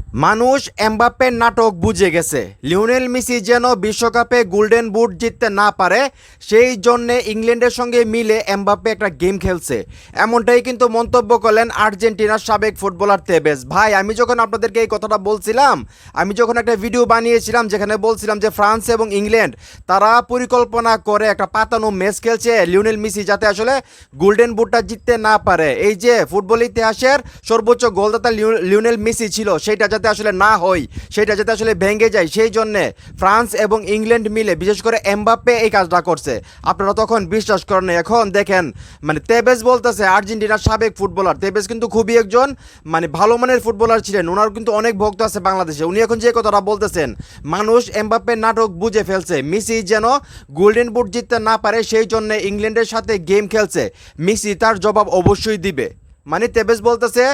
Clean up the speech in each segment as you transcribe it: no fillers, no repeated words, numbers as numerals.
মানুষ এমবাপ্পের নাটক বুঝে গেছে। লিওনেল মেসি যেন বিশ্বকাপে গোল্ডেন বুট জিততে না পারে, সেই জন্যে ইংল্যান্ডের সঙ্গে মিলে এমবাপ্পে একটা গেম খেলছে, এমনটাই কিন্তু মন্তব্য করলেন আর্জেন্টিনার সাবেক ফুটবলার তেভেজ। ভাই, আমি যখন আপনাদেরকে এই কথাটা বলছিলাম, আমি যখন একটা ভিডিও বানিয়েছিলাম যেখানে বলছিলাম যে ফ্রান্স এবং ইংল্যান্ড তারা পরিকল্পনা করে একটা পাতানো ম্যাচ খেলছে লিওনেল মেসি যাতে আসলে গোল্ডেন বুটটা জিততে না পারে। এই যে ফুটবল ইতিহাসের সর্বোচ্চ গোলদাতা লিওনেল মেসি ছিল, সেটা যাতে আসলে না হয়, সেটা যাতে আসলে ভেঙে যায়, সেই জন্যে ফ্রান্স এবং ইংল্যান্ড মিলে বিশেষ করে এমবাপ্পে এই কাজটা করছে। আপনারা তখন বিশ্বাস করেন না। এখন দেখেন, তেভেজ বলতেছে, আর্জেন্টিনার সাবেক ফুটবলার তেভেজ কিন্তু খুবই একজন ভালো মানের ফুটবলার ছিলেন, ওনার কিন্তু অনেক ভক্ত আছে বাংলাদেশে। উনি এখন যে কথাটা বলতেছেন, মানুষ এমবাপ্পের নাটক বুঝে ফেলছে, মেসি যেন গোল্ডেন বুট জিততে না পারে সেই জন্য ইংল্যান্ডের সাথে গেম খেলছে, মেসি তার জবাব অবশ্যই দিবে। তেভেজ বলতেছে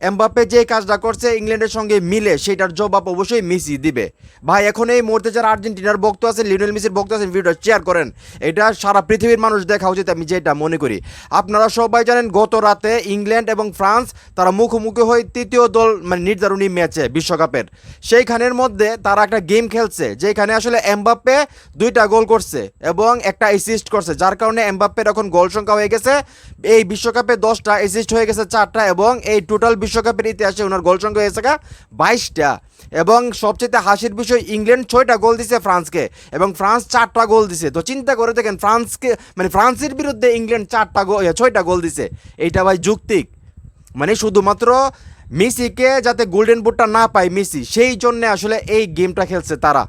এমবাপ্পে যে কাজটা করছে ইংল্যান্ডের সঙ্গে মিলে সেটার জবাব অবশ্যই মেসি দিবে। ভাই, এখন এই মুহূর্তে যারা আর্জেন্টিনার ভক্ত আছে, লিওনেল মেসির ভক্ত আছেন, ভিডিওটা শেয়ার করেন, এটা সারা পৃথিবীর মানুষ দেখা উচিত, আমি যেটা মনে করি। আপনারা সবাই জানেন গত রাতে ইংল্যান্ড এবং ফ্রান্স তারা মুখোমুখি হয়ে তৃতীয় দল নির্ধারণী ম্যাচে বিশ্বকাপের, সেইখানের মধ্যে তারা একটা গেম খেলছে যেখানে আসলে এমবাপ্পে 2টা গোল করছে এবং একটা অ্যাসিস্ট করছে, যার কারণে এমবাপ্পের এখন গোল সংখ্যা হয়ে গেছে এই বিশ্বকাপে 10টা, অ্যাসিস্ট হয়ে গেছে 4টা, এবং এই টোটাল বিশ্বকাপের ইতিহাসে ওনার গোল সংখ্যা হয়েছে 22টা। এবং সবচেয়ে হাসির বিষয়, ইংল্যান্ড 6টা গোল দিছে ফ্রান্সকে এবং ফ্রান্স 4টা গোল দিছে। তো চিন্তা করে দেখেন, ফ্রান্সকে ফ্রান্সের বিরুদ্ধে ইংল্যান্ড 6টা গোল দিছে। এইটা ভাই যৌক্তিক? শুধুমাত্র মেসিকে যাতে গোল্ডেন বুটটা না পায় মেসি, সেই জন্যে আসলে এই গেমটা খেলছে তারা,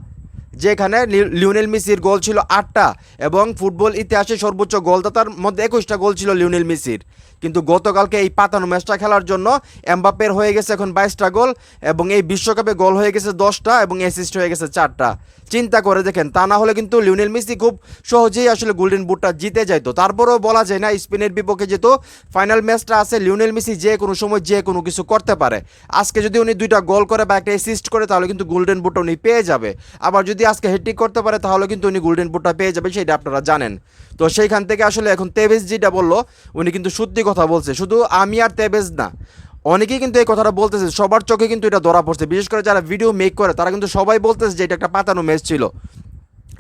যেখানে লিওনেল মেসির গোল ছিল 8টা এবং ফুটবল ইতিহাসে সর্বোচ্চ গোলদাতার মধ্যে 21টা গোল ছিল লিওনেল মেসির। কিন্তু গতকালকে এই পাতানো ম্যাচটা খেলার জন্য এমবাপ্পের হয়ে গেছে এখন 22টা গোল এবং এই বিশ্বকাপে গোল হয়ে গেছে 10টা এবং অ্যাসিস্ট হয়ে গেছে 4টা। চিন্তা করে দেখেন, তা না হলে কিন্তু লিওনেল মেসি খুব সহজেই আসলে গোল্ডেন বুটটা জিতে যাইতো। তারপরেও বলা যায় না, স্পেনের বিপক্ষে যেহেতু ফাইনাল ম্যাচটা আছে, লিওনেল মেসি যে কোনো সময় যে কোনো কিছু করতে পারে। আজকে যদি উনি 2টা গোল করে বা একটা অ্যাসিস্ট করে তাহলে কিন্তু গোল্ডেন বুটটা উনি পেয়ে যাবে। আবার যদি আজকে হ্যাট্রিক করতে পারে তাহলে কিন্তু উনি গোল্ডেন বুটটা পেয়ে যাবে, সেটা আপনারা জানেন। তো সেইখান থেকে আসলে এখন তেভেজ যেটা বললো, উনি কিন্তু সত্যি কথা বলছে। শুধু আমি আর তেভেজ না, অনেকেই কিন্তু এই কথাটা বলতেছে, সবার চোখে কিন্তু এটা ধরা পড়ছে, বিশেষ করে যারা ভিডিও মেক করে তারা কিন্তু সবাই বলতেছে যে এটা একটা পাতানো ম্যাচ ছিল,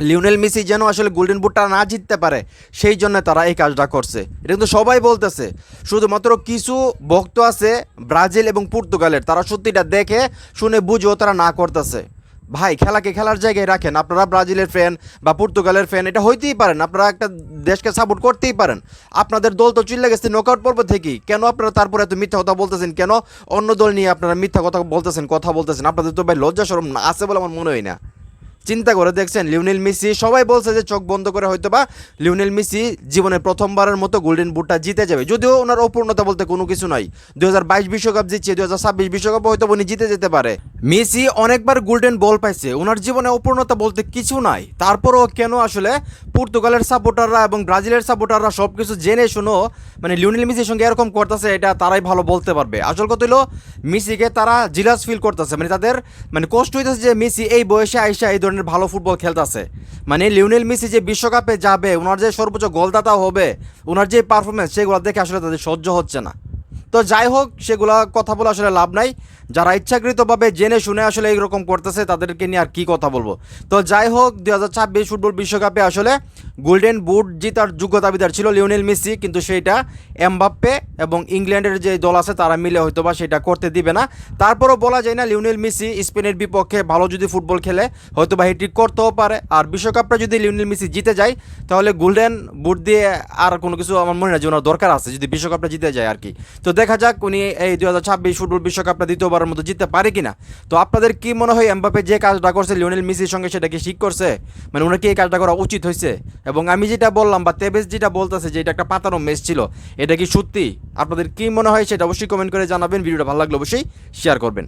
লিওনেল মেসি যেন আসলে গোল্ডেন বুটটা না জিততে পারে সেই জন্য তারা এই কাজটা করছে। এটা কিন্তু সবাই বলতেছে, শুধুমাত্র কিছু ভক্ত আছে ব্রাজিল এবং পর্তুগালের, তারা সত্যিটা দেখে শুনে বুঝেও তারা না করতেছে। ভাই, খেলাকে খেলার জায়গায় রাখেন। আপনারা ব্রাজিলের ফ্যান বা পর্তুগালের ফ্যান, এটা হইতেই পারেন, আপনারা একটা দেশকে সাপোর্ট করতেই পারেন। আপনাদের দল তো চলে গেছে নকআউট পর্ব থেকেই, কেন আপনারা তারপরে এত মিথ্যা কথা বলতেছেন? কেন অন্য দল নিয়ে আপনারা মিথ্যা কথা বলতেছেন? আপনাদের তো ভাই লজ্জা শরম আছে বলে আমার মনে হয় না। চিন্তা করে দেখছেন, লিওনেল মেসি, সবাই বলছে যে চোখ বন্ধ করে হয়তো বা লিওনেল মেসি জীবনে প্রথমবারের মতো গোল্ডেন বুটটা জিতে যাবে, যদিও ওনার অপূর্ণতা বলতে কোনো কিছু নাই। 2022 বিশ্বকাপ জিতছে, 2026 বিশ্বকাপ হয়তো উনি জিতে যেতে পারে। মেসি অনেকবার গোল্ডেন বল পাইছে, ওনার জীবনে অপূর্ণতা বলতে কিছু নাই। তারপরও কেন আসলে পর্তুগালের সাপোর্টাররা এবং ব্রাজিলের সাপোর্টাররা সব কিছু জেনে শুনো লিওনেল মেসির সঙ্গে এরকম করতেছে, এটা তারাই ভালো বলতে পারবে। আসল কথা হলো, মেসিকে তারা জিলাস ফিল করতেছে, তাদের কষ্ট হইতেছে যে মেসি এই বয়সে আইসা এই ধরনের ভালো ফুটবল খেলতেছে। লিওনেল মেসি যে বিশ্বকাপে যাবে, ওনার যে সর্বোচ্চ গোলদাতা হবে, ওনার যে পারফরমেন্স, সেগুলো দেখে আসলে তাদের সহ্য হচ্ছে না। তো যাই হোক, সেগুলো কথা বলে আসলে লাভ নাই। যারা ইচ্ছাকৃতভাবে জেনে শুনে আসলে এইরকম করতেছে তাদেরকে নিয়ে আর কি কথা বলবো। তো যাই হোক, 2026 ফুটবল বিশ্বকাপে আসলে গোল্ডেন বুট জিতার যোগ্যতা বিদার ছিল লিওনেল মেসি, কিন্তু সেইটা এমবাপ্পে এবং ইংল্যান্ডের যে দল আছে তারা মিলে হয়তো বা সেটা করতে দিবে না। তারপরও বলা যায় না, লিওনেল মেসি স্পেনের বিপক্ষে ভালো যদি ফুটবল খেলে হয়তো বা হ্যাট্রিক করতেও পারে। আর বিশ্বকাপটা যদি লিওনেল মেসি জিতে যায় তাহলে গোল্ডেন বুট দিয়ে আর কোনো কিছু আমার মনে হয় যে ওনার দরকার আছে, যদি বিশ্বকাপটা জিতে যায় আর কি। তো দেখা যাক উনি এই 2026 ফুটবল বিশ্বকাপটা দ্বিতীয়বারের মতো জিততে পারে কিনা। তো আপনাদের কি মনে হয়, এমবাপ্পে যে কাজটা করছে লিওনেল মেসির সঙ্গে, সেটা কি ঠিক করছে? ওনার কি এই কাজটা করা উচিত হয়েছে? এবং আমি যেটা বললাম বা তেভেজ যেটা বলতেছে যে এটা একটা পাতানো ম্যাচ ছিল, এটা কি সত্যি? আপনাদের কি মনে হয় সেটা অবশ্যই কমেন্ট করে জানাবেন। ভিডিওটা ভালো লাগলে অবশ্যই শেয়ার করবেন।